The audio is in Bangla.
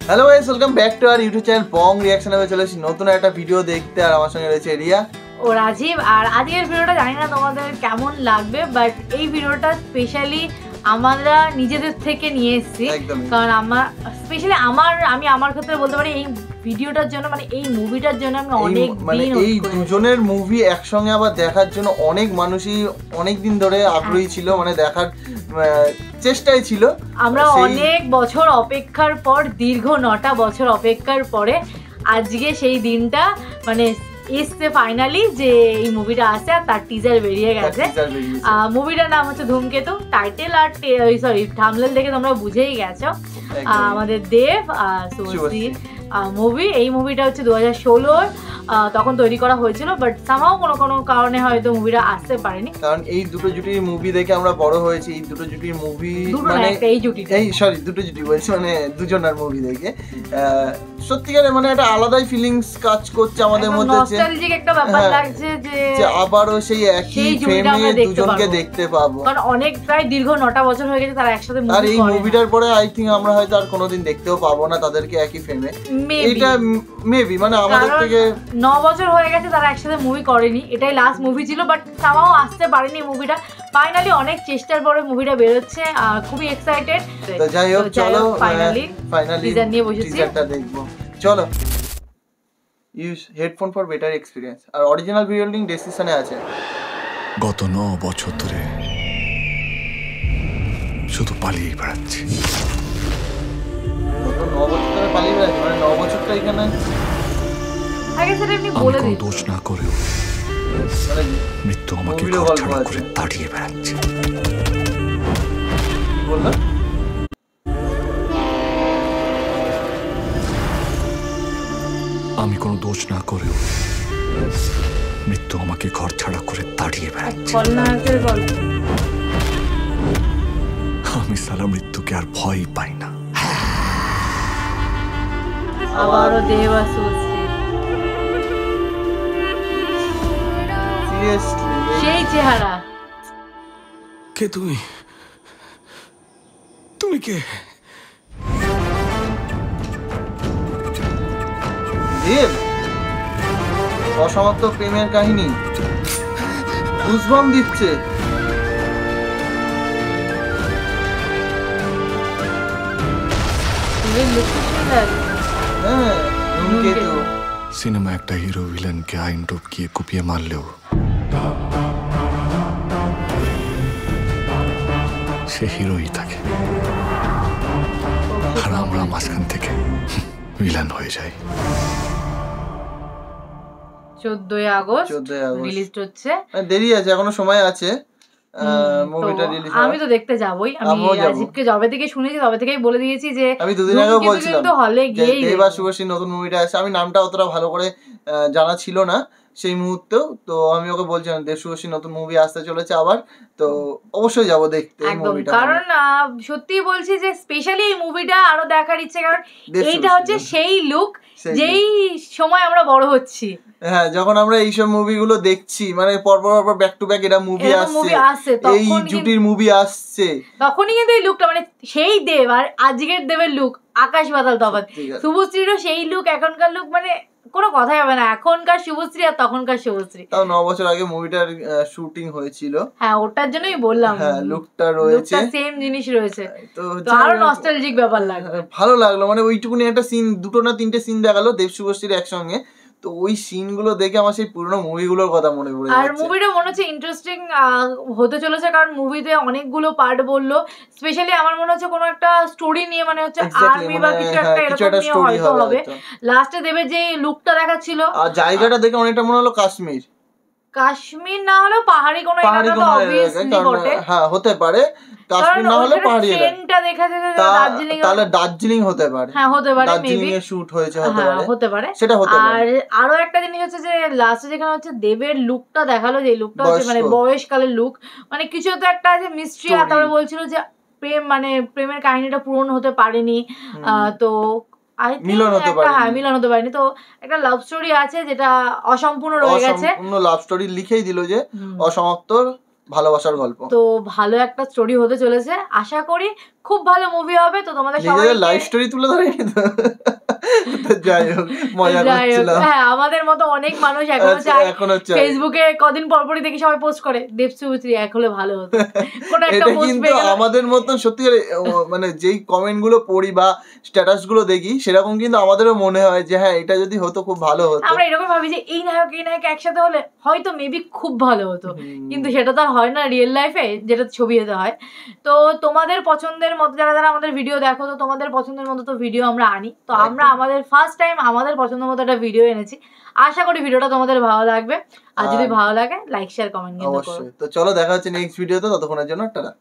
Hello guys, welcome back to our YouTube channel Bong রিঅ্যাকশনে। চলে এসেছি নতুন একটা ভিডিও দেখতে, আর আমার সঙ্গে রয়েছে রিয়া ও রাজীব। আর আজকের ভিডিওটা জানি না তোমাদের কেমন লাগবে, বাট এই ভিডিওটা স্পেশালি আমরা নিজেদের থেকে নিয়ে এসেছি, কারণ আমি আমার ক্ষেত্রে বলতে পারি এই ভিডিওটার জন্য, মানে এই মুভিটার জন্য আমি অনেক এই দুজনের মুভি একসঙ্গে আবার দেখার জন্য অনেক মানুষই অনেক দিন ধরে আগ্রহী ছিল, মানে দেখার চেষ্টায় ছিল। আমরা অনেক বছর অপেক্ষার পর, দীর্ঘ 9টা বছর অপেক্ষার পরে আজকে সেই দিনটা মানে এসছে ফাইনালি, যে এই মুভিটা আসছে আর তার টিজার বেরিয়ে গেছে। মুভিটার নাম হচ্ছে ধূমকেতু। টাইটেল আর থাম্বনেল দেখে তোমরা বুঝেই গেছো আমাদের দেব শুভশ্রীর মুভি। এই মুভিটা হচ্ছে 2016 তখন তৈরি করা হয়েছিল, বাট সামহাও কোনো কারণে হয়তো মুভিটা আসতে পারেনি। কারণ এই দুটো জুটির মুভি দেখে আমরা বড় হয়েছি। এই দুটো জুটির মুভি মানে দুটো জুটি বলছি, মানে দুজনের মুভি দেখে সত্যিকারে মানে একটা আলাদাই ফিলিংস কাজ করছে আমাদের মধ্যে, নস্টালজিক একটা ব্যাপার লাগছে যে আবারও সেই একই ফ্রেমে দুজনকে দেখতে পাবো। কারণ অনেক প্রায় দীর্ঘ 9টা বছর হয়ে গেছে তারা একসাথে মুভি করে। আর এই মুভিটার পরে আই থিংক আমরা হয়তো আর কোনোদিন দেখতেও পাবো না তাদেরকে একই ফ্রেমে। এটা মেবি মানে আমাদের থেকে 9 বছর হয়ে গেছে তারা একসাথে মুভি করেনি, এটাই লাস্ট মুভি ছিল, বাট সামহাও আসতে পারেনি মুভিটা। ফাইনালি অনেক চেষ্টার পরে মুভিটা বেরোচ্ছে, খুবই এক্সাইটেড। তো যাই হোক, চলো ফাইনালি টিজার নিয়ে বসেছি, টিজারটা দেখবো। চলো। Use headphone for better experience. আর অরিজিনাল ভিডিও লিংক ডেসক্রিপশনে আছে। গত 9 বছর ধরে শুধু পালিয়েই বেড়াচ্ছি। গত 9 বছর ধরে পালিয়ে বেড়াচ্ছি, মানে 9 বছরটা এখানে দোষ না করেও মৃত্যু আমাকে ঘরছাড়া করে তাড়িয়ে বেড়াচ্ছে। আমি কোনো দোষ না করেও মৃত্যু আমাকে ঘর ছাড়া করে তাড়িয়ে বেড়াচ্ছে। আমি সারা মৃত্যুকে আর ভয় পাই না। আবারও সেই চেহারা। কে তুমি? তুমি কে? দেব, অসমাপ্ত প্রেমের কাহিনী গুজবাম্প দিচ্ছে। সিনেমা একটা হিরো ভিলেনকে আইন টপকিয়ে কুপিয়ে মারলেও সে হিরোই থাকে, আর আমরা মাঝখান থেকে ভিলেন হয়ে যাই। 14 আগস্ট রিলিজ হচ্ছে। দেরি আছে, এখনো সময় আছে মুভিটা রিলিজ। আমি তো দেখতে যাবই। আমি রাজীবকে যবে থেকে শুনেছি তবে থেকেই বলে দিয়েছি যে আমি দুদিন আগেও বলছিলাম তো হলে গিয়েই দেবা শুভশ্রীর নতুন মুভিটা আছে। আমি নামটা অতটা ভালো করে জানা ছিল না সেই মুহূর্তেও, তো আমি ওকে বলছিলাম দেব শুভশ্রীর নতুন মুভি আসতে চলেছে আবার, তো অবশ্যই যাব দেখতে এই মুভিটা। কারণ সত্যি বলছি যে স্পেশালি এই মুভিটা আরো দেখার ইচ্ছে, কারণ এইটা হচ্ছে সেই লুক যেই সময় আমরা বড় হচ্ছি। হ্যাঁ, যখন আমরা এইসব মুভিগুলো দেখছি, মানে পরপর ব্যাক টু ব্যাক এটা মুভি আসছে, এই জুটির মুভি আসছে, তখনই কিন্তু এই লুকটা মানে সেই দেব আর আজকের দেবের লুক আকাশ পাতাল তফাৎ। শুভশ্রীরও সেই লুক, এখনকার লুক মানে কোনো কথাই হবে না, এখনকার শুভশ্রী আর তখনকার শুভশ্রী। তাও 9 বছর আগে মুভিটার শুটিং হয়েছিল। হ্যাঁ, ওটার জন্যই বললাম। হ্যাঁ, লুকটা রয়েছে, সেম জিনিস রয়েছে, তো আরো নস্টালজিক ব্যাপার লাগলো। ভালো লাগলো, মানে ওইটুকুনি একটা সিন, 2টো না 3টে সিন দেখালো দেব শুভশ্রীর একসঙ্গে, তো ওই সিনগুলো দেখে আমার সেই পুরনো মুভিগুলোর কথা মনে পড়ে যাচ্ছে। আর মুভিটা মনে হচ্ছে ইন্টারেস্টিং হতে চলেছে, কারণ মুভিতে অনেকগুলো পার্ট বললো। স্পেশালি আমার মনে হচ্ছে কোনো একটা স্টোরি নিয়ে, মানে হচ্ছে আর্মি বা কিছু একটা এরকম নিয়ে হয়তো হবে। লাস্টে দেবের যে লুকটা দেখাচ্ছিল, আর জায়গাটা দেখে অনেকটা মনে হলো কাশ্মীর না হলেও পাহাড়ি কোনো এলাকা, তো অবভিয়াসলি বটে। হ্যাঁ, হতে পারে কাশ্মীর না হলে পাহাড়ি এলাকা। ট্রেনটা দেখা যাচ্ছে দার্জিলিং, তাহলে দার্জিলিং হতে পারে। হ্যাঁ, হতে পারে, দার্জিলিং এ শুট হয়েছে, হতে পারে সেটা হতে পারে। আর আরো একটা জিনিস হচ্ছে যে লাস্টে যেখানে হচ্ছে দেবের লুকটা দেখালো, যে লুকটা হচ্ছে মানে বয়সকালের লুক, মানে কিছু তো একটা আছে মিস্ট্রি। আর তারপরে বলছিল যে প্রেমের কাহিনীটা পূরণ হতে পারেনি, তো মিলন হতে পারেনি, তো একটা লাভ স্টোরি আছে যেটা অসম্পূর্ণ রয়ে গেছে। লাভ স্টোরি লিখেই দিল যে অসমাপ্ত ভালোবাসার গল্প। তো ভালো একটা স্টোরি হতে চলেছে, আশা করি খুব ভালো মুভি হবে। তো তোমাদের সবাই লাইভ স্টোরি তুলে ধরেনি তো? যাই হোক, মজা করছিলাম। হ্যাঁ, আমাদের মতো অনেক মানুষ এখনো চায়, ফেসবুকে কদিন পর পরই দেখি সবাই পোস্ট করে দেবসু 3 এক হলে ভালো হতো। কোন একটা পোস্ট পেয়ে গেল। আমাদের মতন সত্যি মানে যেই কমেন্ট গুলো পড়ি বা স্ট্যাটাস গুলো দেখি, সেরকম কিন্তু আমাদেরও মনে হয় যে হ্যাঁ এটা যদি হতো খুব ভালো হতো। আমরা এরকম ভাবি যে এই নায়ক একসাথে হলে হয়তো মেবি খুব ভালো হতো, কিন্তু সেটা তো হয় না রিয়েল লাইফে, যেটা ছবিতে হয়। তো তোমাদের পছন্দের মতো যারা যারা আমাদের ভিডিও দেখো, তো তোমাদের পছন্দের মতো তো ভিডিও আমরা আনি। তো আমরা আমাদের ফার্স্ট টাইম আমাদের পছন্দের মতো একটা ভিডিও এনেছি। আশা করি ভিডিওটা তোমাদের ভালো লাগবে, আর যদি ভালো লাগে লাইক শেয়ার কমেন্ট কিন্তু করো। অবশ্যই। তো চলো দেখা হচ্ছে নেক্সট ভিডিওতে, ততক্ষণের জন্য টাটা।